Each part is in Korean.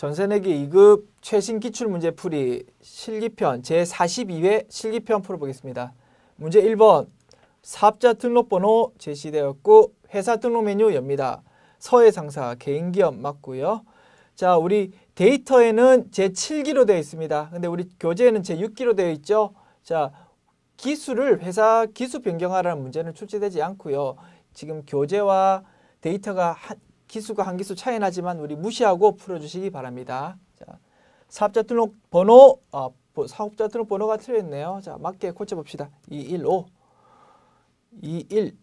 전세내기 2급 최신 기출문제풀이 실기편 제42회 실기편 풀어보겠습니다. 문제 1번 사업자 등록번호 제시되었고 회사 등록 메뉴 엽니다. 서해 상사 개인기업 맞고요. 자, 우리 데이터에는 제7기로 되어 있습니다. 근데 우리 교재에는 제6기로 되어 있죠. 자, 기수를 회사 기수 변경하라는 문제는 출제되지 않고요. 지금 교재와 데이터가 기수가 한 기수 차이 나지만 우리 무시하고 풀어주시기 바랍니다. 자, 사업자 등록 번호, 사업자 등록 번호가 틀렸네요. 자, 맞게 고쳐봅시다. 215, 21,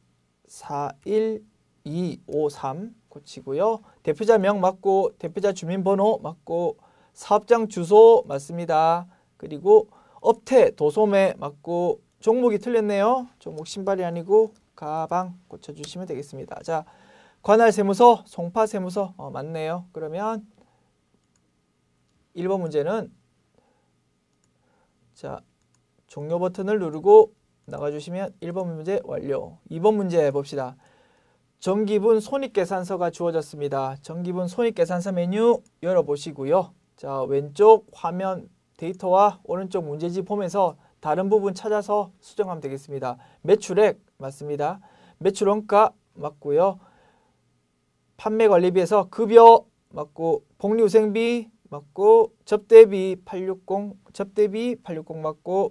41, 253 고치고요. 대표자 명 맞고 대표자 주민번호 맞고 사업장 주소 맞습니다. 그리고 업태 도소매 맞고 종목이 틀렸네요. 종목 신발이 아니고 가방 고쳐주시면 되겠습니다. 자, 관할 세무서, 송파 세무서 맞네요. 그러면 1번 문제는 자, 종료 버튼을 누르고 나가주시면 1번 문제 완료. 2번 문제 봅시다. 정기분 손익계산서가 주어졌습니다. 정기분 손익계산서 메뉴 열어보시고요. 자, 왼쪽 화면 데이터와 오른쪽 문제집 보면서 다른 부분 찾아서 수정하면 되겠습니다. 매출액 맞습니다. 매출원가 맞고요. 판매관리비에서 급여 맞고 복리후생비 맞고 접대비 860 접대비 860 맞고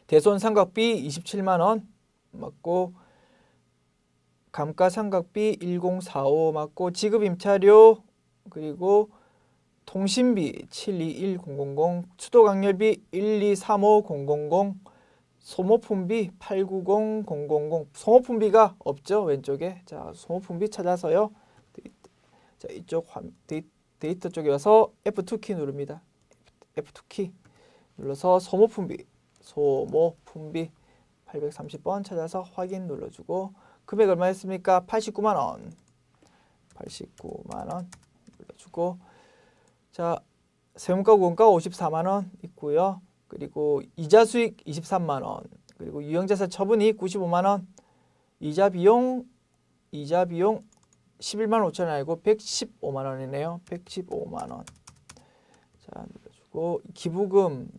대손상각비 27만원 맞고 감가상각비 1045 맞고 지급임차료 그리고 통신비 721000 수도강렬비 1235000 소모품비 890000 소모품비가 없죠. 왼쪽에. 자, 소모품비 찾아서요. 자, 이쪽 데이터 쪽에 와서 F2키 누릅니다. F2키 눌러서 소모품비 830번 찾아서 확인 눌러주고 금액 얼마였습니까? 89만원 89만원 눌러주고 자, 세무가 원가 54만원 있고요. 그리고 이자 수익 23만원 그리고 유형자산 처분이익 95만원 이자 비용 11만 5천원 아니고 115만원이네요. 115만원 자, 눌러주고 기부금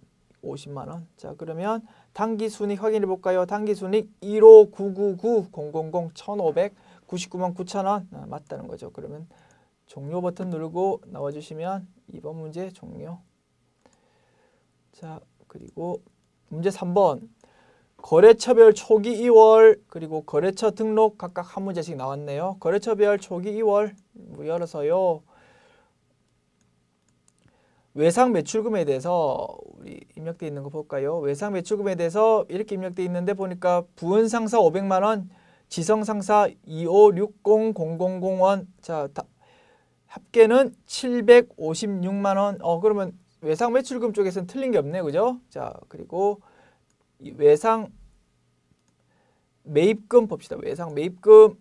50만원 자, 그러면 당기순이익 확인해 볼까요? 당기순이익 159999000 1599만 9천원 맞다는 거죠. 그러면 종료 버튼 누르고 나와주시면 2번 문제 종료. 자, 그리고 문제 3번 거래처별 초기 2월 그리고 거래처 등록 각각 한 문제씩 나왔네요. 거래처별 초기 2월 열어서요. 외상 매출금에 대해서 우리 입력되어 있는 거 볼까요? 외상 매출금에 대해서 이렇게 입력되어 있는데 보니까 부은상사 500만원 지성상사 2560001 자, 합계는 756만원 그러면 외상 매출금 쪽에서는 틀린 게 없네요. 그죠? 자, 그리고 외상 매입금 봅시다. 외상 매입금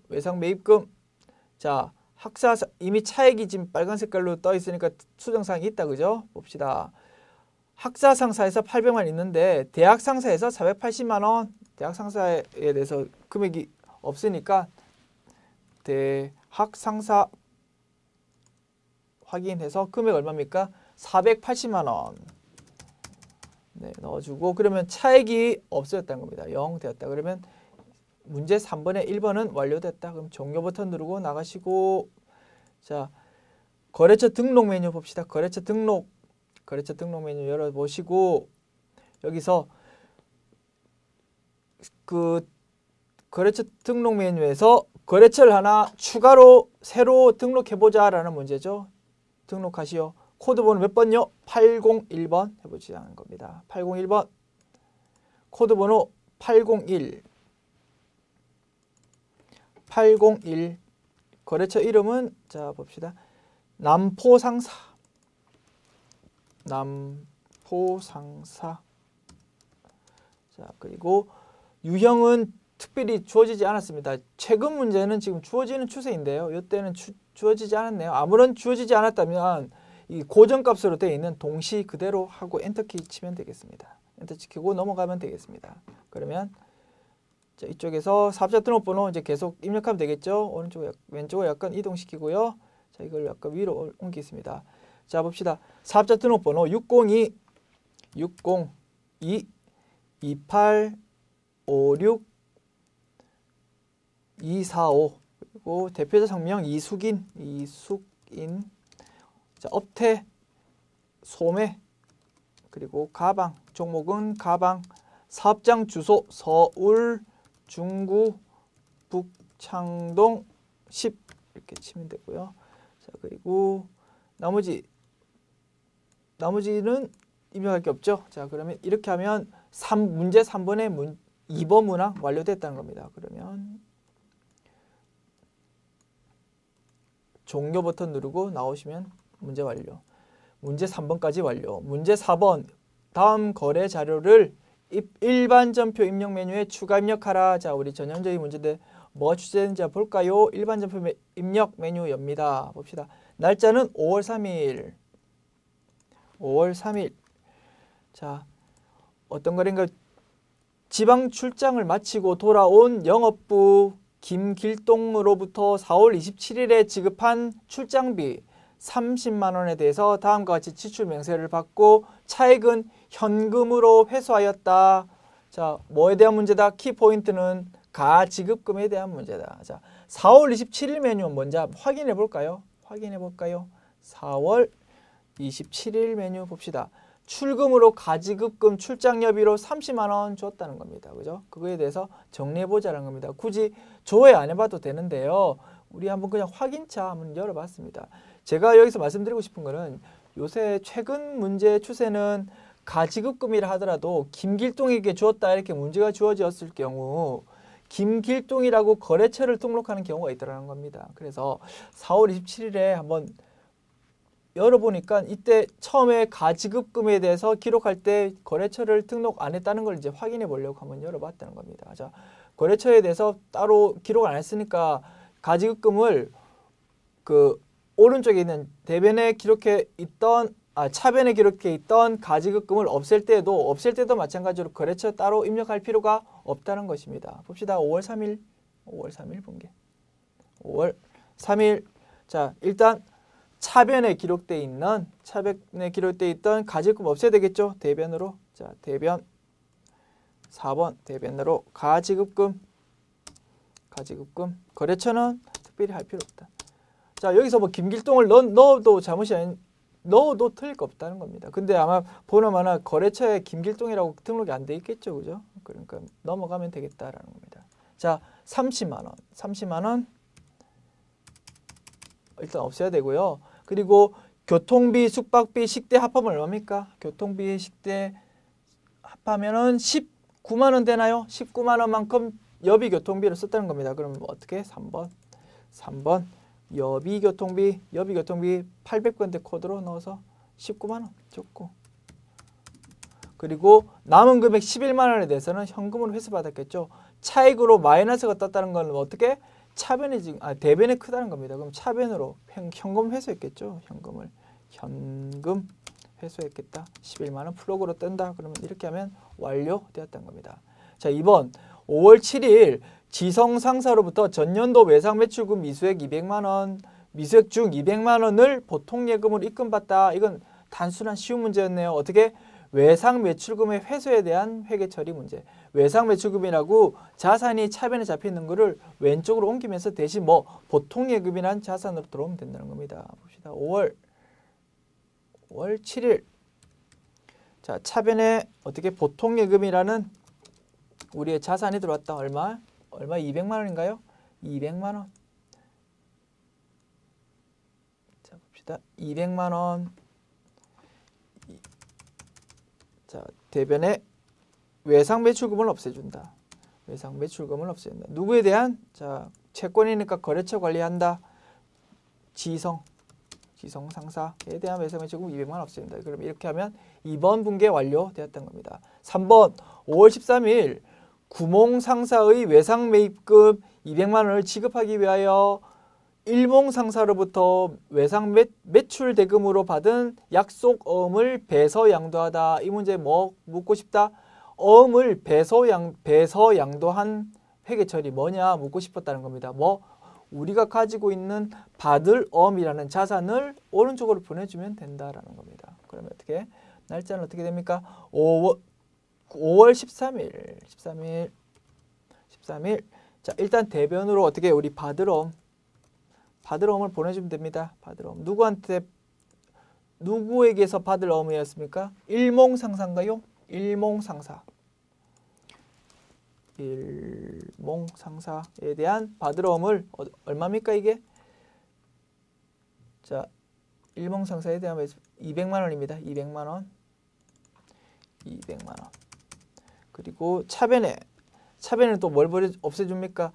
자, 학사 이미 차액이 지금 빨간 색깔로 떠 있으니까 수정사항이 있다. 그죠? 봅시다. 학사 상사에서 800만 있는데 대학 상사에서 480만 원. 대학 상사에 대해서 금액이 없으니까 대학 상사 확인해서 금액 얼마입니까? 480만 원. 네, 넣어주고 그러면 차액이 없어졌다는 겁니다. 0 되었다. 그러면 문제 3번에 1번은 완료됐다. 그럼 종료 버튼 누르고 나가시고 자, 거래처 등록 메뉴 봅시다. 거래처 등록 메뉴 열어보시고 여기서 그 거래처 등록 메뉴에서 거래처를 하나 추가로 새로 등록해보자 라는 문제죠. 등록하시오. 코드번호 몇 번요? 801번 해보자는 겁니다. 801번 코드번호 801 거래처 이름은 자, 봅시다. 남포상사 자, 그리고 유형은 특별히 주어지지 않았습니다. 최근 문제는 지금 주어지는 추세인데요. 이때는 주어지지 않았네요. 아무런 주어지지 않았다면 이 고정값으로 되어 있는 동시 그대로 하고 엔터키 치면 되겠습니다. 엔터 치키고 넘어가면 되겠습니다. 그러면 자, 이쪽에서 사업자 등록번호 이제 계속 입력하면 되겠죠. 오른쪽 왼쪽을 약간 이동시키고요. 자, 이걸 약간 위로 옮기겠습니다. 자 봅시다. 사업자 등록번호 602 28 56 245 그리고 대표자 성명 이숙인 자 업태 소매 그리고 가방 종목은 가방 사업장 주소 서울 중구 북창동 10 이렇게 치면 되고요. 자 그리고 나머지는 입력할 게 없죠. 자 그러면 이렇게 하면 문제 3번의 2번 문항 완료됐다는 겁니다. 그러면 종료 버튼 누르고 나오시면 문제 완료. 문제 3번까지 완료. 문제 4번 다음 거래 자료를 일반 전표 입력 메뉴에 추가 입력하라. 자 우리 전형적인 문제인데 뭐가 출제되는지 볼까요? 일반 전표 입력 메뉴 엽니다. 봅시다. 날짜는 5월 3일. 5월 3일. 자, 어떤 거래인가? 지방 출장을 마치고 돌아온 영업부 김길동으로부터 4월 27일에 지급한 출장비 30만 원에 대해서 다음과 같이 지출 명세를 받고 차액은 현금으로 회수하였다. 자, 뭐에 대한 문제다? 키포인트는 가지급금에 대한 문제다. 자, 4월 27일 메뉴 먼저 확인해 볼까요? 4월 27일 메뉴 봅시다. 출금으로 가지급금 출장여비로 30만 원 줬다는 겁니다. 그죠? 그거에 대해서 정리해 보자는 겁니다. 굳이 조회 안 해봐도 되는데요. 우리 한번 그냥 확인차 한번 열어봤습니다. 제가 여기서 말씀드리고 싶은 거는 요새 최근 문제 추세는 가지급금이라 하더라도 김길동에게 주었다 이렇게 문제가 주어졌을 경우 김길동이라고 거래처를 등록하는 경우가 있다는 겁니다. 그래서 4월 27일에 한번 열어보니까 이때 처음에 가지급금에 대해서 기록할 때 거래처를 등록 안 했다는 걸 이제 확인해 보려고 한번 열어봤다는 겁니다. 자, 거래처에 대해서 따로 기록 안 했으니까 가지급금을 그 오른쪽에 있는 대변에 기록해 있던 차변에 기록해 있던 가지급금을 없앨 때도 마찬가지로 거래처 따로 입력할 필요가 없다는 것입니다. 봅시다. 5월 3일 분계. 5월 3일. 자, 일단 차변에 기록되어 있던 가지급금 없애야 되겠죠? 대변으로. 자, 대변 4번 대변으로 가지급금 거래처는 특별히 할 필요 없다. 자, 여기서 뭐 김길동을 넣어도 넣어도 틀릴 거 없다는 겁니다. 근데 아마 보나마나 거래처에 김길동이라고 등록이 안 돼 있겠죠. 그죠? 그러니까 넘어가면 되겠다라는 겁니다. 자, 30만 원 일단 없애야 되고요. 그리고 교통비, 숙박비, 식대 합하면 얼마입니까? 교통비, 식대 합하면은 19만 원 되나요? 19만 원만큼 여비 교통비를 썼다는 겁니다. 그럼 어떻게? 3번 여비 교통비 800번대 코드로 넣어서 19만 원 줬고, 그리고 남은 금액 11만 원에 대해서는 현금으로 회수받았겠죠. 차액으로 마이너스가 떴다는 건 어떻게? 차변이 지금 대변이 크다는 겁니다. 그럼 차변으로 현금 회수했겠죠. 현금 회수했겠다. 11만 원 플러그로 뜬다. 그러면 이렇게 하면 완료되었다는 겁니다. 자, 2번 5월 7일 지성 상사로부터 전년도 외상 매출금 미수액 200만 원, 미수액 중 200만 원을 보통 예금으로 입금받다. 이건 단순한 쉬운 문제였네요. 어떻게? 외상 매출금의 회수에 대한 회계 처리 문제. 외상 매출금이라고 자산이 차변에 잡혀 있는 거를 왼쪽으로 옮기면서 대신 뭐 보통 예금이란 자산으로 들어오면 된다는 겁니다. 봅시다. 5월 7일. 자, 차변에 어떻게 보통 예금이라는 우리의 자산이 들어왔다. 얼마 200만 원인가요? 200만 원. 자, 봅시다. 200만 원. 자, 대변에 외상 매출금을 없애준다. 외상 매출금을 없애준다. 누구에 대한? 자, 채권이니까 거래처 관리한다. 지성 상사에 대한 외상 매출금 200만 원 없애준다. 그럼 이렇게 하면 2번 분계 완료되었던 겁니다. 3번 5월 13일 구몽 상사의 외상 매입금 200만 원을 지급하기 위하여 일몽 상사로부터 외상 매출 대금으로 받은 약속 어음을 배서 양도하다. 이 문제 뭐 묻고 싶다? 어음을 배서 양도한 회계 처리 뭐냐 묻고 싶었다는 겁니다. 뭐 우리가 가지고 있는 받을 엄이라는 자산을 오른쪽으로 보내주면 된다라는 겁니다. 그러면 어떻게? 날짜는 어떻게 됩니까? 5월 13일. 자, 일단 대변으로 어떻게 우리 받을 엄을 보내주면 됩니다. 받을 엄. 누구에게서 받을 엄이었습니까? 일몽상사인가요? 일몽상사에 대한 받을 엄을 얼마입니까 이게? 자, 일몽상사에 대한 200만 원입니다. 200만 원. 그리고 차변에는 또 뭘 없애줍니까?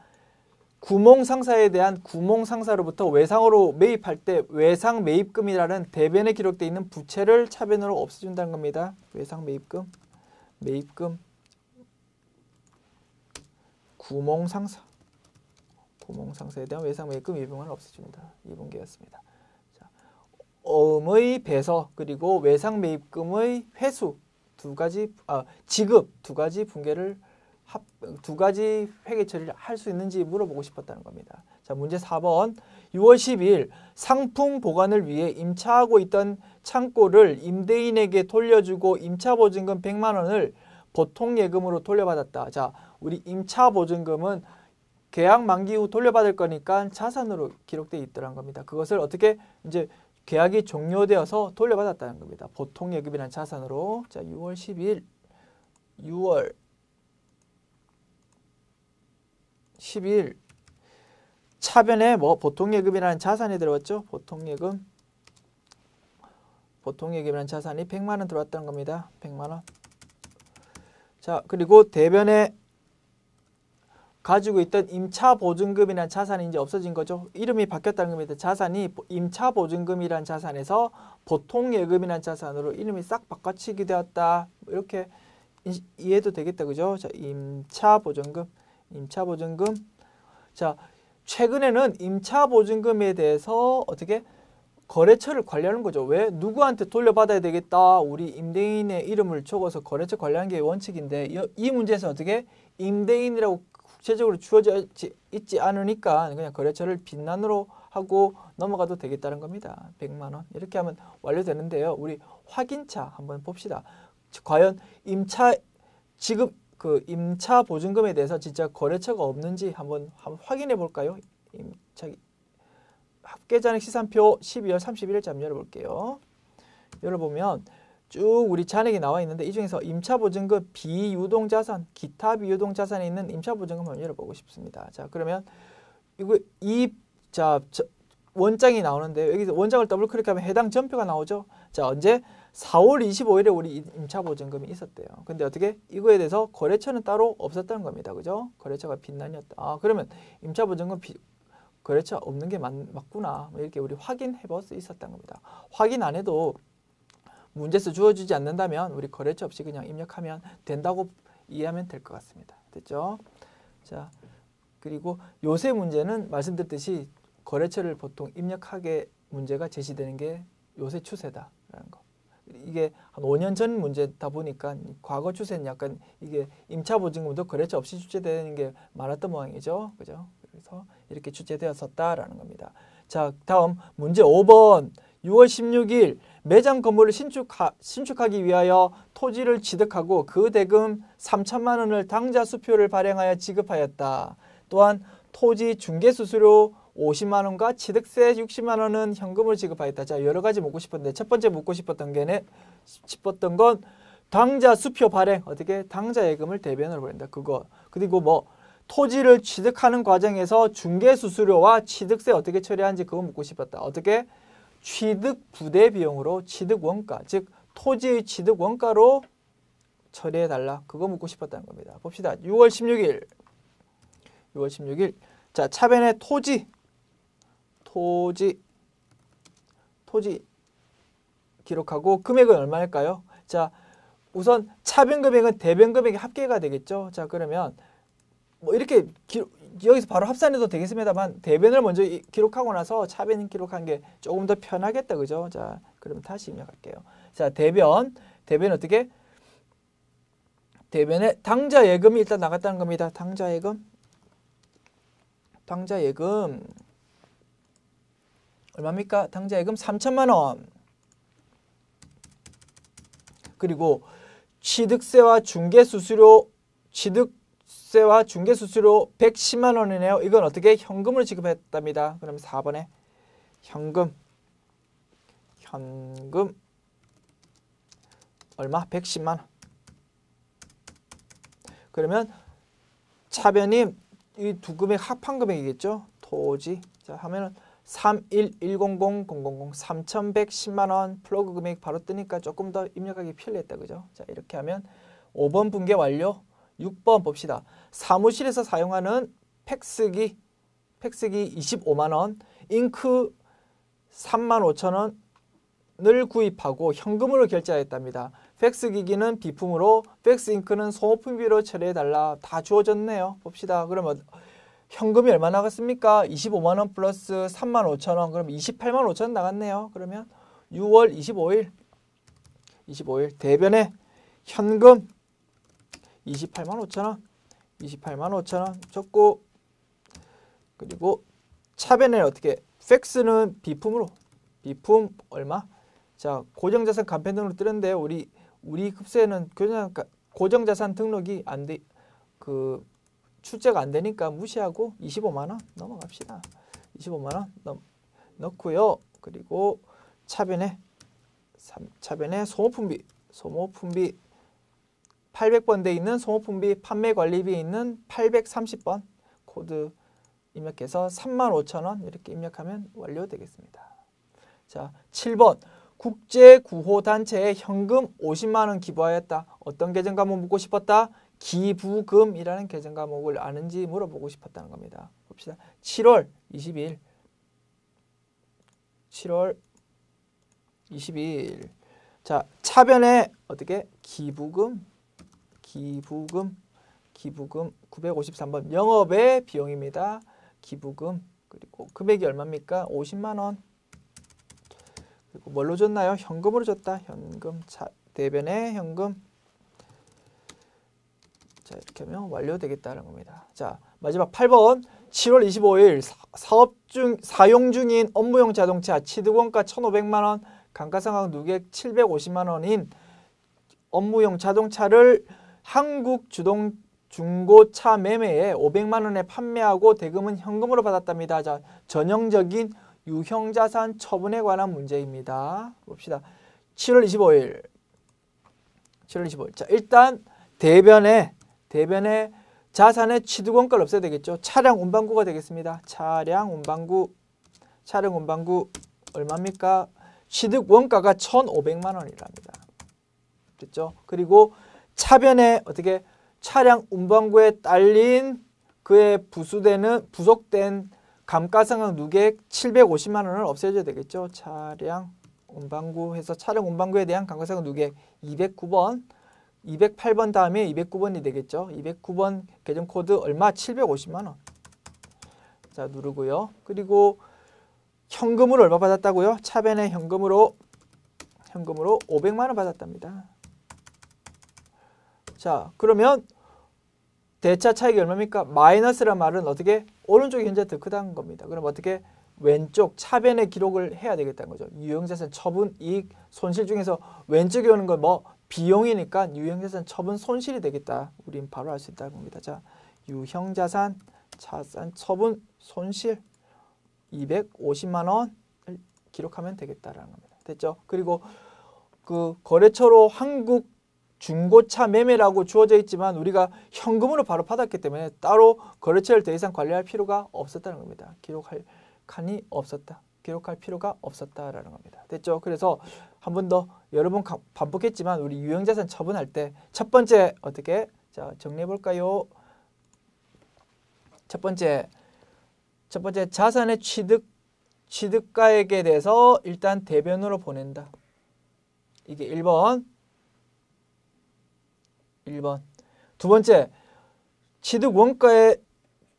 구몽상사에 대한 구몽상사로부터 외상으로 매입할 때 외상 매입금이라는 대변에 기록되어 있는 부채를 차변으로 없애준다는 겁니다. 외상 매입금, 구몽상사에 대한 외상 매입금 200만 원 없애줍니다. 2분기였습니다. 자, 엄의 배서 그리고 외상 매입금의 회수 지급 두 가지 분계를 두 가지 회계 처리를 할 수 있는지 물어보고 싶었다는 겁니다. 자, 문제 4번. 6월 12일 상품 보관을 위해 임차하고 있던 창고를 임대인에게 돌려주고 임차보증금 100만 원을 보통예금으로 돌려받았다. 자, 우리 임차보증금은 계약 만기 후 돌려받을 거니까 자산으로 기록되어 있더란 겁니다. 그것을 어떻게 이제 계약이 종료되어서 돌려받았다는 겁니다. 보통예금이라는 자산으로. 자, 6월 12일 차변에 보통예금이라는 자산이 들어왔죠. 보통예금이라는 자산이 100만 원 들어왔다는 겁니다. 100만 원. 자, 그리고 대변에 가지고 있던 임차보증금이라는 자산이 이제 없어진 거죠. 이름이 바뀌었다는 겁니다. 자산이 임차보증금이라는 자산에서 보통예금이라는 자산으로 이름이 싹 바꿔치기 되었다. 이렇게 이해도 되겠다. 그죠? 자, 임차보증금. 자, 최근에는 임차보증금에 대해서 어떻게 거래처를 관리하는 거죠. 왜? 누구한테 돌려받아야 되겠다. 우리 임대인의 이름을 적어서 거래처 관리하는 게 원칙인데 이 문제에서 어떻게 임대인이라고 구체적으로 주어져 있지 않으니까 그냥 거래처를 빈난으로 하고 넘어가도 되겠다는 겁니다. 100만 원. 이렇게 하면 완료되는데요. 우리 확인차 한번 봅시다. 과연 임차 보증금에 대해서 진짜 거래처가 없는지 한번 확인해 볼까요? 합계잔액 시산표 12월 31일자 한번 열어볼게요. 열어보면 쭉 우리 잔액이 나와 있는데 이 중에서 임차보증금 비유동자산, 기타 비유동자산에 있는 임차보증금 한번 열어보고 싶습니다. 자, 그러면 원장이 나오는데 여기서 원장을 더블 클릭하면 해당 전표가 나오죠. 자, 언제? 4월 25일에 우리 임차보증금이 있었대요. 근데 어떻게? 이거에 대해서 거래처는 따로 없었다는 겁니다. 그죠? 거래처가 빈난이었다. 아, 그러면 임차보증금 거래처 없는 게 맞구나. 이렇게 우리 확인해 볼 수 있었다는 겁니다. 확인 안 해도 문제에서 주어지지 않는다면 우리 거래처 없이 그냥 입력하면 된다고 이해하면 될 것 같습니다. 됐죠? 자, 그리고 요새 문제는 말씀드렸듯이 거래처를 보통 입력하게 문제가 제시되는 게 요새 추세다라는 거. 이게 한 5년 전 문제다 보니까 과거 추세는 약간 이게 임차보증금도 거래처 없이 출제되는 게 많았던 모양이죠. 그죠? 그래서 이렇게 출제되었었다라는 겁니다. 자, 다음 문제 5번. 6월 16일 매장 건물을 신축하기 위하여 토지를 취득하고 그 대금 3천만 원을 당좌 수표를 발행하여 지급하였다. 또한 토지 중개수수료 50만 원과 취득세 60만 원은 현금을 지급하였다. 자, 여러 가지 묻고 싶었는데 첫 번째 묻고 싶었던 건 당좌 수표 발행, 어떻게 당좌 예금을 대변으로 보낸다. 그거. 그리고 토지를 취득하는 과정에서 중개수수료와 취득세 어떻게 처리하는지 그거 묻고 싶었다. 어떻게? 취득 부대 비용으로 취득 원가, 즉 토지의 취득 원가로 처리해달라. 그거 묻고 싶었다는 겁니다. 봅시다. 6월 16일. 자, 차변에 토지 기록하고 금액은 얼마일까요? 자, 우선 차변 금액은 대변 금액의 합계가 되겠죠. 자, 그러면 이렇게 여기서 바로 합산해도 되겠습니다만 대변을 먼저 기록하고 나서 차변 기록한 게 조금 더 편하겠다. 그죠? 자, 그럼 다시 입력할게요. 자, 대변 어떻게? 대변에 당좌 예금이 일단 나갔다는 겁니다. 당좌 예금. 얼마입니까? 당좌예금 3천만 원. 그리고 취득세와 중개수수료 110만 원이네요. 이건 어떻게 현금으로 지급했답니다. 그러면 4번에 현금 얼마? 110만 원. 그러면 차변이 이 두 금액 합한 금액이겠죠. 토지. 자, 하면은 3110000 3110만 원 플러그 금액 바로 뜨니까 조금 더 입력하기 편리했다. 그죠? 자, 이렇게 하면 5번 분계 완료. 6번 봅시다. 사무실에서 사용하는 팩스기 25만 원, 잉크 35,000원을 구입하고 현금으로 결제하였답니다. 팩스기기는 비품으로, 팩스잉크는 소모품비로 처리해달라. 다 주어졌네요. 봅시다. 그러면 현금이 얼마 나갔습니까? 25만 원 플러스 35,000원. 그럼 28만 5천 나갔네요. 그러면 6월 25일 대변에 현금 28만 5천 원 적고, 그리고 차변에 어떻게 팩스는 비품으로, 비품 얼마? 자, 고정자산 간편 등록 뜨는데 우리 급세는 그냥 고정자산 등록이 안 돼, 출제가 안 되니까 무시하고 25만 원 넘어갑시다. 25만 원 넣고요. 그리고 차변에 소모품비 800번 돼 있는 소모품비 판매관리비에 있는 830번 코드 입력해서 35,000원 이렇게 입력하면 완료되겠습니다. 자, 7번 국제구호단체에 현금 50만 원 기부하였다. 어떤 계정 과목 묻고 싶었다? 기부금이라는 계정 과목을 아는지 물어보고 싶었다는 겁니다. 봅시다. 7월 22일. 자, 차변에 어떻게 기부금 953번 영업의 비용입니다. 기부금. 그리고 금액이 얼마입니까? 50만 원. 그리고 뭘로 줬나요? 현금으로 줬다. 현금. 차 대변에 현금. 자, 이렇게 하면 완료되겠다는 겁니다. 자, 마지막 8번 7월 25일 사용 중인 업무용 자동차 취득원가 1,500만 원, 감가상각 누계액 750만 원인 업무용 자동차를 한국 중고차 매매에 500만 원에 판매하고 대금은 현금으로 받았답니다. 자, 전형적인 유형자산 처분에 관한 문제입니다. 봅시다. 7월 25일. 자, 일단 대변에 자산의 취득원가를 없애야 되겠죠. 차량 운반구가 되겠습니다. 차량 운반구 얼마입니까? 취득원가가 1,500만 원이랍니다. 됐죠? 그리고 차변에 어떻게 차량 운반구에 딸린 그에 부속된 감가상각 누계액 750만 원을 없애줘야 되겠죠. 차량 운반구 해서 차량 운반구에 대한 감가상각 누계액 209번 208번 다음에 209번이 되겠죠. 209번 계정 코드 얼마? 750만 원. 자, 누르고요. 그리고 현금으로 얼마 받았다고요? 차변에 현금으로 500만 원 받았답니다. 자, 그러면 대차 차익이 얼마입니까? 마이너스란 말은 어떻게? 오른쪽이 현재 더 크다는 겁니다. 그럼 어떻게? 왼쪽 차변에 기록을 해야 되겠다는 거죠. 유형자산 처분 이익 손실 중에서 왼쪽에 오는 건 뭐? 비용이니까 유형자산 처분 손실이 되겠다. 우린 바로 알 수 있다는 겁니다. 자, 유형자산 자산 처분 손실 250만 원을 기록하면 되겠다라는 겁니다. 됐죠? 그리고 그 거래처로 한국 중고차 매매라고 주어져 있지만 우리가 현금으로 바로 받았기 때문에 따로 거래처를 더 이상 관리할 필요가 없었다는 겁니다. 기록할 필요가 없었다라는 겁니다. 됐죠? 그래서 한 번 더 여러 번 반복했지만 우리 유형자산 처분할 때 첫 번째 어떻게? 자, 정리해 볼까요? 첫 번째 자산의 취득가액에 대해서 일단 대변으로 보낸다. 이게 1번. 두 번째, 취득 원가에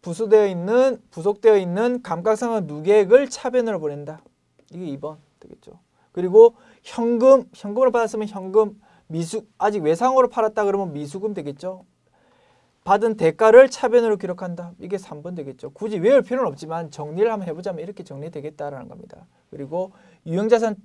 부속되어 있는 감가상각 누계액을 차변으로 보낸다. 이게 2번 되겠죠. 그리고 현금으로 받았으면 현금, 아직 외상으로 팔았다 그러면 미수금 되겠죠. 받은 대가를 차변으로 기록한다. 이게 3번 되겠죠. 굳이 외울 필요는 없지만 정리를 한번 해보자면 이렇게 정리되겠다라는 겁니다. 그리고 유형자산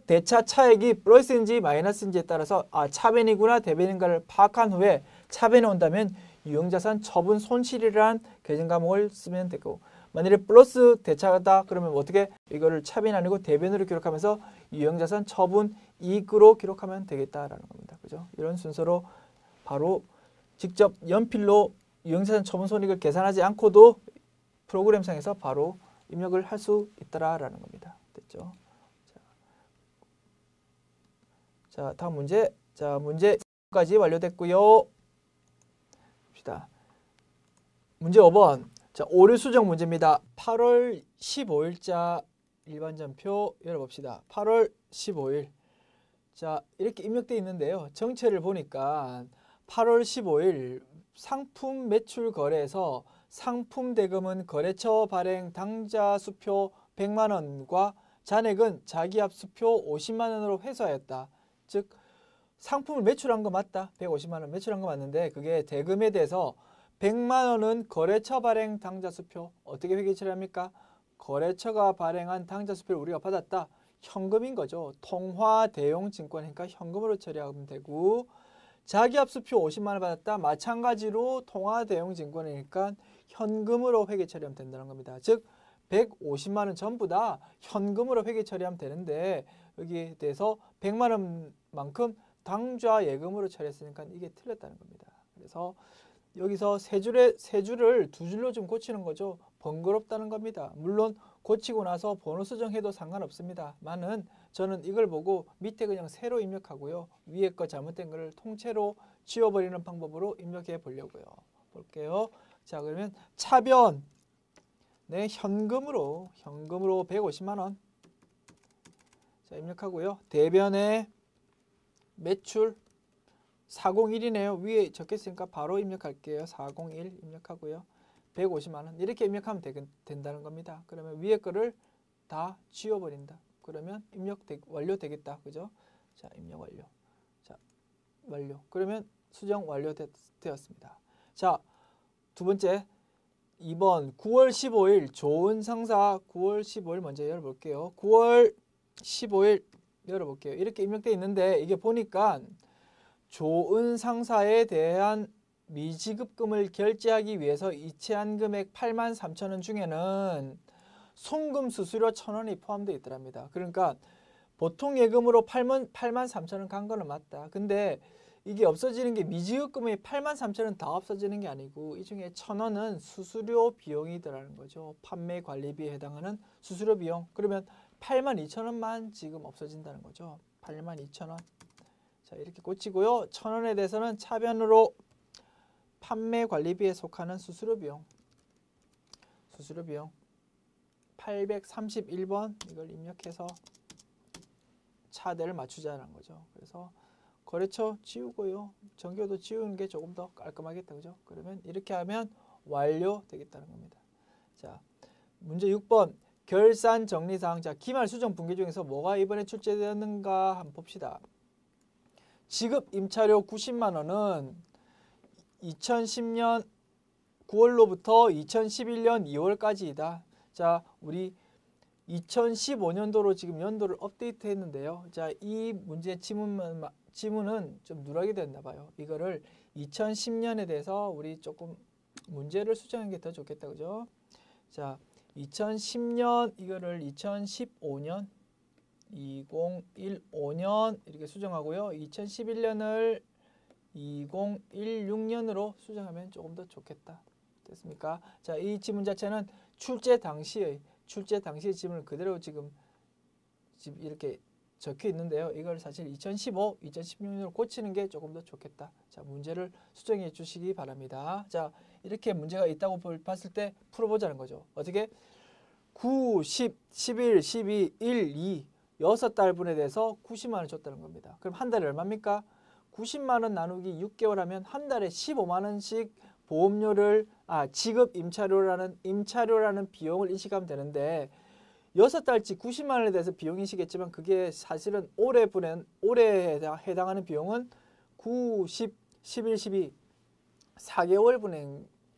대차 차액이 플러스인지 마이너스인지에 따라서 차변이구나 대변인가를 파악한 후에 차변이 온다면 유형자산 처분 손실이라는 계정 과목을 쓰면 되고, 만일에 플러스 대차다 그러면 어떻게 이거를 차변이 아니고 대변으로 기록하면서 유형자산 처분 이익으로 기록하면 되겠다라는 겁니다. 그죠? 이런 순서로 바로 직접 연필로 유형자산 처분 손익을 계산하지 않고도 프로그램상에서 바로 입력을 할 수 있다라는 겁니다. 됐죠? 자, 다음 문제. 자, 문제까지 완료됐고요. 봅시다. 문제 5번. 자, 오류 수정 문제입니다. 8월 15일자 일반전표 열어봅시다. 8월 15일. 자, 이렇게 입력되어 있는데요. 정체를 보니까 8월 15일 상품 매출 거래에서 상품 대금은 거래처 발행 당좌 수표 100만 원과 잔액은 자기압 수표 50만 원으로 회수하였다. 즉 상품을 매출한 거 맞다. 150만 원 매출한 거 맞는데 그게 대금에 대해서 100만 원은 거래처 발행 당좌 수표 어떻게 회계 처리합니까? 거래처가 발행한 당좌 수표를 우리가 받았다. 현금인 거죠. 통화 대용 증권이니까 현금으로 처리하면 되고, 자기압 수표 50만 원 받았다. 마찬가지로 통화 대용 증권이니까 현금으로 회계 처리하면 된다는 겁니다. 즉 150만 원 전부 다 현금으로 회계 처리하면 되는데 여기에 대해서 100만 원만큼 당좌 예금으로 처리했으니까 이게 틀렸다는 겁니다. 그래서 여기서 세 줄을 두 줄로 좀 고치는 거죠. 번거롭다는 겁니다. 물론 고치고 나서 번호 수정해도 상관없습니다. 만은 저는 이걸 보고 밑에 그냥 세로 입력하고요. 위에 거 잘못된 거를 통째로 지워버리는 방법으로 입력해 보려고요. 볼게요. 자, 그러면 차변 네, 현금으로 150만 원. 자, 입력하고요. 대변에 매출 401이네요. 위에 적혔으니까 바로 입력할게요. 401 입력하고요. 150만 원. 이렇게 입력하면 된다는 겁니다. 그러면 위에 거를 다 지워버린다. 그러면 입력 완료되겠다. 그죠? 자, 입력 완료. 자, 완료. 그러면 수정 완료되었습니다. 자, 두 번째 2번 9월 15일 좋은 상사 9월 15일 먼저 열어볼게요. 9월 15일 열어볼게요. 이렇게 입력되어 있는데 이게 보니까 좋은 상사에 대한 미지급금을 결제하기 위해서 이체한 금액 83,000원 중에는 송금 수수료 1,000원이 포함되어 있더랍니다. 그러니까 보통 예금으로 83,000원 간 거는 맞다. 근데 이게 없어지는 게 미지급금이 83,000원 다 없어지는 게 아니고 이 중에 1,000원은 수수료 비용이더라는 거죠. 판매 관리비에 해당하는 수수료 비용. 그러면 82,000원만 지금 없어진다는 거죠. 82,000원. 자, 이렇게 고치고요. 1,000원에 대해서는 차변으로 판매 관리비에 속하는 수수료 비용 831번 이걸 입력해서 차대를 맞추자는 거죠. 그래서 거래처 지우고요. 정교도 지우는 게 조금 더 깔끔하겠다. 그죠? 그러면 이렇게 하면 완료되겠다는 겁니다. 자, 문제 6번 결산 정리사항. 자, 기말 수정 분기 중에서 뭐가 이번에 출제되었는가 한번 봅시다. 지급 임차료 90만 원은 2010년 9월로부터 2011년 2월까지이다. 자, 우리 2015년도로 지금 연도를 업데이트 했는데요. 자, 이 문제 지문은 좀 누락이 됐나 봐요. 이거를 2010년에 대해서 우리 조금 문제를 수정하는 게 더 좋겠다. 그죠? 자, 2010년 이거를 2015년 2015년 이렇게 수정하고요. 2011년을 2016년으로 수정하면 조금 더 좋겠다. 됐습니까? 자, 이 지문 자체는 출제 당시의 지문을 그대로 지금 이렇게 적혀 있는데요. 이걸 사실 2015, 2016년으로 고치는 게 조금 더 좋겠다. 자, 문제를 수정해 주시기 바랍니다. 자, 이렇게 문제가 있다고 봤을 때 풀어보자는 거죠. 어떻게? 9, 10, 11, 12, 1, 2 6달분에 대해서 90만 원 줬다는 겁니다. 그럼 한 달에 얼마입니까? 90만 원 나누기 6개월 하면 한 달에 15만 원씩 보험료를 지급 임차료라는 비용을 인식하면 되는데 6달치 90만 원에 대해서 비용 인식했지만 그게 사실은 올해에 해당하는 비용은 9, 10, 11, 12 4개월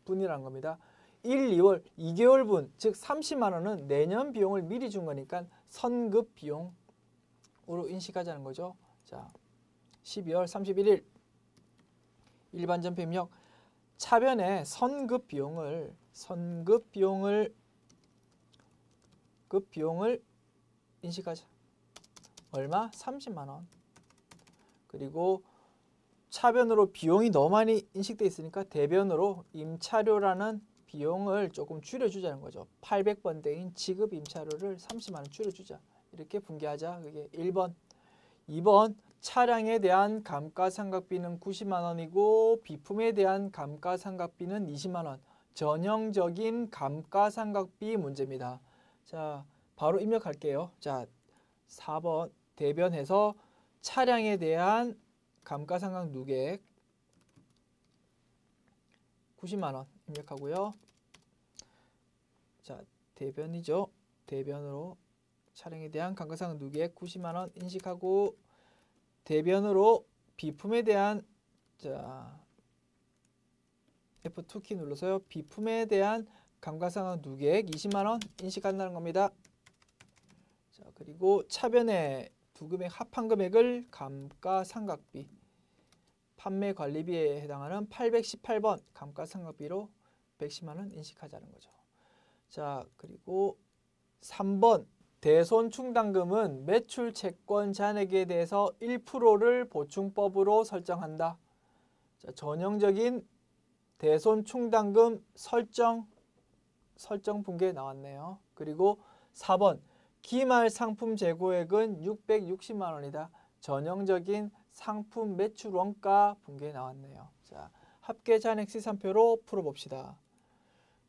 분이라는 겁니다. 1, 2월, 2개월분, 즉 30만 원은 내년 비용을 미리 준 거니까 선급 비용으로 인식하자는 거죠. 자, 12월 31일 일반 전표 입력. 차변에 선급 비용을 인식하자. 얼마? 30만 원. 그리고 차변으로 비용이 너무 많이 인식돼 있으니까 대변으로 임차료라는 비용을 조금 줄여주자는 거죠. 800번대인 지급 임차료를 30만 원 줄여주자. 이렇게 분개하자. 그게 1번. 2번 차량에 대한 감가상각비는 90만 원이고 비품에 대한 감가상각비는 20만 원. 전형적인 감가상각비 문제입니다. 자, 바로 입력할게요. 자, 4번 대변해서 차량에 대한 감가상각 누계액 90만 원 입력하고요. 자, 대변이죠. 대변으로 차량에 대한 감가상각 누계액 90만 원 인식하고 대변으로 비품에 대한 자 F2키 눌러서요. 비품에 대한 감가상각 누계액 20만 원 인식한다는 겁니다. 자, 그리고 차변에 두 금액 합한 금액을 감가상각비 판매관리비에 해당하는 818번 감가상각비로 110만 원 인식하자는 거죠. 자, 그리고 3번 대손충당금은 매출 채권 잔액에 대해서 1%를 보충법으로 설정한다. 자, 전형적인 대손충당금 설정 분계 나왔네요. 그리고 4번 기말 상품 재고액은 660만 원이다. 전형적인 상품 매출 원가 분계 나왔네요. 자, 합계 잔액 시산표로 풀어봅시다.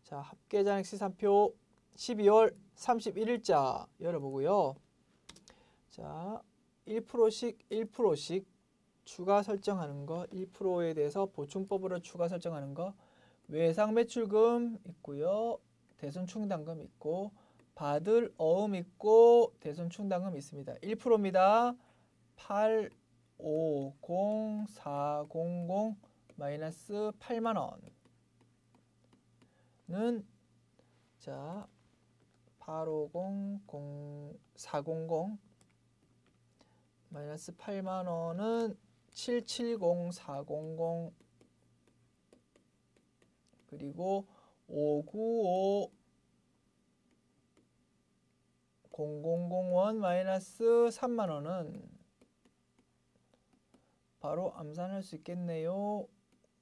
자, 합계 잔액 시산표 12월 31일자 열어보고요. 자, 1%씩 추가 설정하는 거, 1%에 대해서 보충법으로 추가 설정하는 거, 외상 매출금 있고요. 대손충당금 있고, 받을 어음 있고, 대손충당금 있습니다. 1%입니다. 850,400 마이너스 8만 원은 자 850,400 마이너스 8만 원은 770,400 그리고 595,001 마이너스 3만 원은 바로 암산할 수 있겠네요.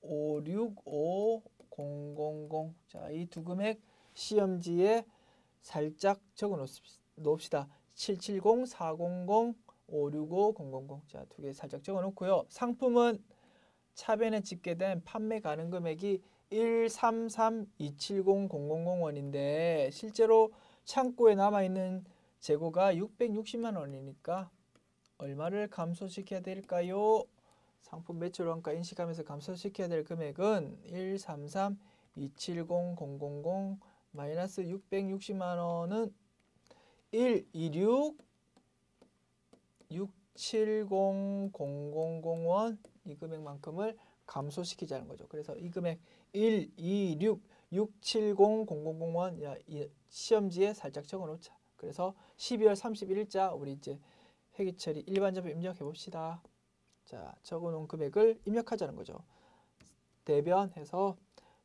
565,000. 자, 이 두 금액 시험지에 살짝 적어 놓읍시다. 770,400, 565,000. 자, 두 개 살짝 적어 놓고요. 상품은 차변에 집계된 판매 가능 금액이 133,270,000원인데 실제로 창고에 남아있는 재고가 660만 원이니까 얼마를 감소시켜야 될까요? 상품 매출 원가 인식하면서 감소시켜야 될 금액은 133,270,000 마이너스 660만 원은 126,670,000원 이 금액만큼을 감소시키자는 거죠. 그래서 이 금액 126,670,000원 시험지에 살짝 적어 놓자. 그래서 12월 31일자 우리 이제 회계처리 일반전표 입력해 봅시다. 자, 적어 놓은 금액을 입력하자는 거죠. 대변해서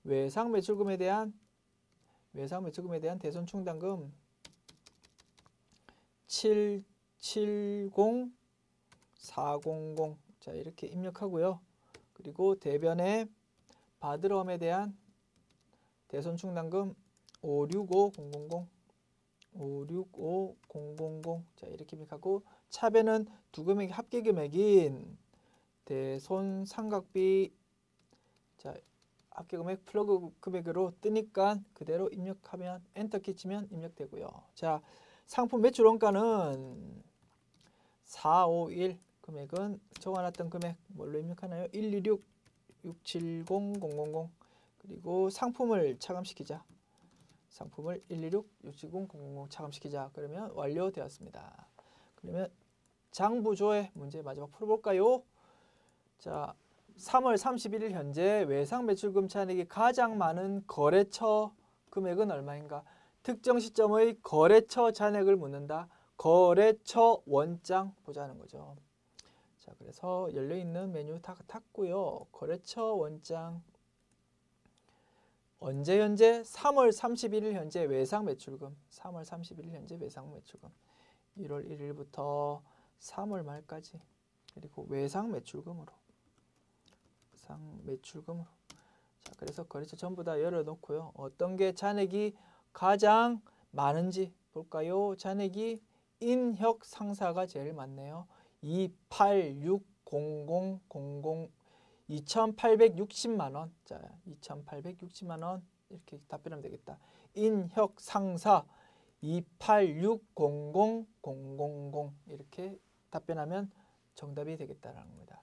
외상 매출금에 대한 대손충당금 770,400 자, 이렇게 입력하고요. 그리고 대변에 받을 어음에 대한 대손충당금 565,000 자, 이렇게 입력하고 차변은 두 금액의 합계 금액인 대손상각비 자, 합계 금액 플러그 금액으로 뜨니까 그대로 입력하면 엔터키 치면 입력되고요. 자, 상품 매출 원가는 451 금액은 적어놨던 금액 뭘로 입력하나요? 126,670,000 그리고 상품을 차감시키자. 상품을 126,670,000 차감시키자. 그러면 완료되었습니다. 그러면 장부조회 문제 마지막 풀어볼까요? 자, 3월 31일 현재 외상 매출금 잔액이 가장 많은 거래처 금액은 얼마인가? 특정 시점의 거래처 잔액을 묻는다. 거래처 원장 보자는 거죠. 자, 그래서 열려있는 메뉴 다 탔고요. 거래처 원장 언제 현재? 3월 31일 현재 외상 매출금 3월 31일 현재 외상 매출금 1월 1일부터 3월 말까지 그리고 외상 매출금으로 자, 그래서 거래처 전부 다 열어놓고요. 어떤 게 잔액이 가장 많은지 볼까요? 잔액이 인혁 상사가 제일 많네요. 2860000 2860만 원. 자, 2860만 원 이렇게 답변하면 되겠다. 인혁 상사 2860000 이렇게 답변하면 정답이 되겠다라는 겁니다.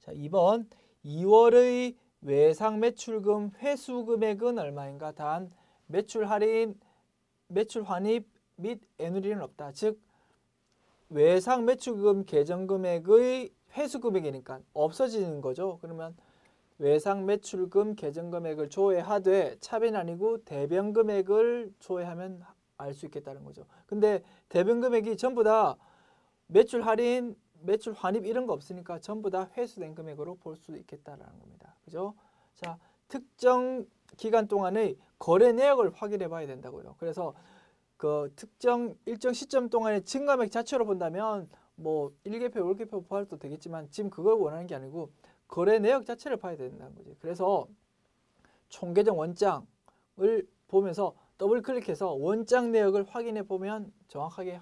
자, 2번 2월의 외상 매출금 회수 금액은 얼마인가? 단 매출 할인, 매출 환입 및 애누리는 없다. 즉 외상 매출금 계정 금액의 회수 금액이니까 없어지는 거죠. 그러면 외상 매출금 계정 금액을 조회하되 차변이 아니고 대변 금액을 조회하면 알 수 있겠다는 거죠. 근데 대변 금액이 전부 다 매출 할인, 매출 환입 이런 거 없으니까 전부 다 회수된 금액으로 볼 수 있겠다는 겁니다. 그죠? 자, 특정 기간 동안의 거래 내역을 확인해 봐야 된다고요. 그래서 그 특정 일정 시점 동안의 증감액 자체로 본다면 뭐 1개표, 5개표 봐도 되겠지만 지금 그걸 원하는 게 아니고 거래 내역 자체를 봐야 된다는 거지. 그래서 총계정 원장을 보면서 더블 클릭해서 원장 내역을 확인해 보면 정확하게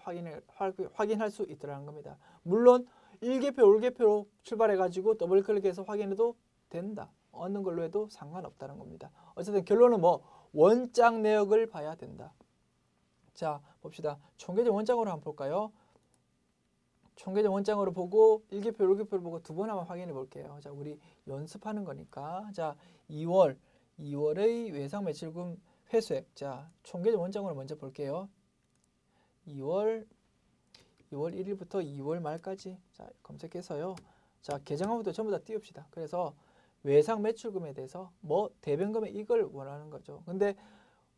확인할 수 있더라는 겁니다. 물론 1개표, 5개표로 출발해 가지고 더블 클릭해서 확인해도 된다. 어느 걸로 해도 상관없다는 겁니다. 어쨌든 결론은 뭐 원장 내역을 봐야 된다. 자, 봅시다. 총계정 원장으로 한번 볼까요? 총계정 원장으로 보고 1개표, 5개표를 보고 두 번 한번 확인해 볼게요. 자, 우리 연습하는 거니까. 자, 2월의 외상 매출금 회수액. 자, 총계정 원장으로 먼저 볼게요. 2월 1일부터 2월 말까지. 자, 검색해서요. 자, 계정화부터 전부 다 띄웁시다. 그래서 외상 매출금에 대해서 뭐 대변금액 이걸 원하는 거죠. 근데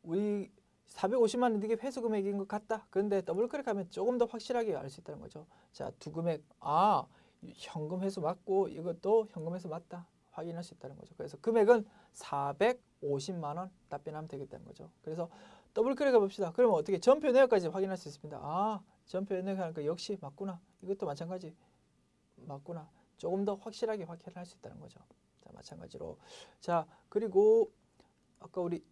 우리 450만 원 이게 회수 금액인 것 같다. 그런데 더블 클릭하면 조금 더 확실하게 알 수 있다는 거죠. 자, 두 금액. 아, 현금 회수 맞고 이것도 현금 회수 맞다. 확인할 수 있다는 거죠. 그래서 금액은 450만 원 답변하면 되겠다는 거죠. 그래서 더블 클릭해 봅시다. 그러면 어떻게 전표 내역까지 확인할 수 있습니다. 아, 전표 내역 하니까 역시 맞구나. 이것도 마찬가지. 맞구나. 조금 더 확실하게 확인할 수 있다는 거죠. 자, 마찬가지로. 자, 그리고 아까 우리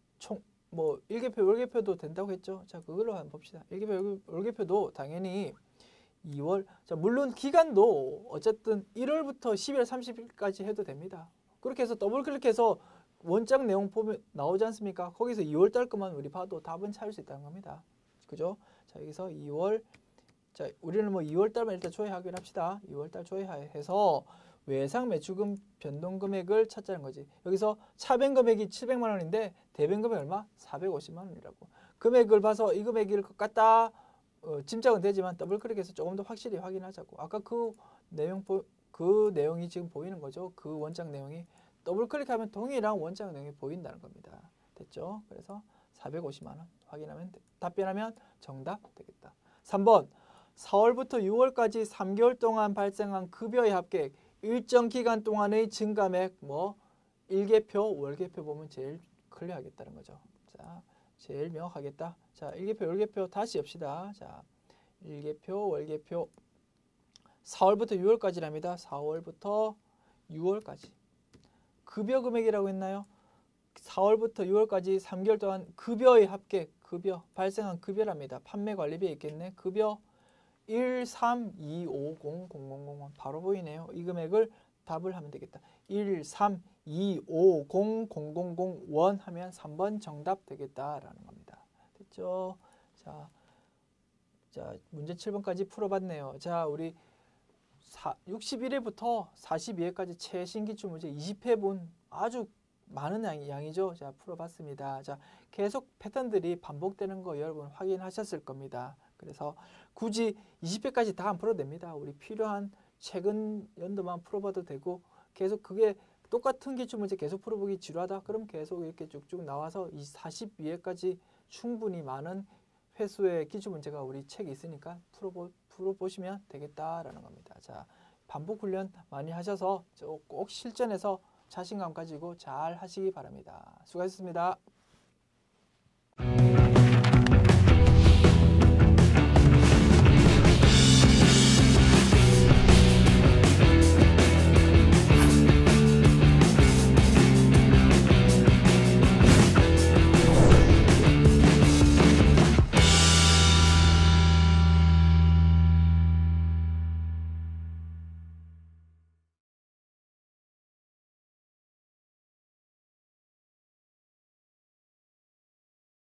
뭐 1개표, 5개표도 된다고 했죠. 자, 그걸로 한번 봅시다. 1개표, 5개표도 당연히 2월. 자, 물론 기간도 어쨌든 1월부터 12월 30일까지 해도 됩니다. 그렇게 해서 더블 클릭해서 원장 내용 보면 나오지 않습니까? 거기서 2월 달 것만 우리 봐도 답은 찾을 수 있다는 겁니다. 그죠? 자, 여기서 2월. 자, 우리는 뭐 2월 달만 일단 조회하기로 합시다. 2월 달 조회해서 외상 매출금 변동 금액을 찾자는 거지. 여기서 차변 금액이 700만 원인데 대변 금액 얼마? 450만 원이라고. 금액을 봐서 이 금액일 것 같다. 짐작은 되지만 더블 클릭해서 조금 더 확실히 확인하자고. 아까 그 내용이 지금 보이는 거죠. 그 원장 내용이 더블 클릭하면 동일한 원장 내용이 보인다는 겁니다. 됐죠? 그래서 450만 원 확인하면 답변하면 정답 되겠다. 3번 4월부터 6월까지 3개월 동안 발생한 급여의 합계 일정 기간 동안의 증감액 뭐 1개표, 월개표 보면 제일 클리어하겠다는 거죠. 자, 제일 명확하겠다. 자, 1개표, 월개표 다시 엽시다. 자, 1개표, 월개표 4월부터 6월까지랍니다. 4월부터 6월까지. 급여 금액이라고 했나요? 4월부터 6월까지 3개월 동안 급여의 합계, 급여, 발생한 급여랍니다. 판매관리비에 있겠네. 급여 132500001 바로 보이네요. 이 금액을 답을 하면 되겠다. 132500001 하면 3번 정답 되겠다라는 겁니다. 됐죠? 자, 문제 7번까지 풀어봤네요. 자, 우리 61회부터 42회까지 최신 기출 문제 20회분 아주 많은 양이죠. 자, 풀어봤습니다. 자, 계속 패턴들이 반복되는 거 여러분 확인하셨을 겁니다. 그래서 굳이 20회까지 다 안 풀어도 됩니다. 우리 필요한 최근 연도만 풀어봐도 되고 계속 그게 똑같은 기출문제 계속 풀어보기 지루하다. 그럼 계속 이렇게 쭉쭉 나와서 이 42회까지 충분히 많은 회수의 기출문제가 우리 책에 있으니까 풀어보시면 되겠다라는 겁니다. 자, 반복 훈련 많이 하셔서 꼭 실전에서 자신감 가지고 잘 하시기 바랍니다. 수고하셨습니다.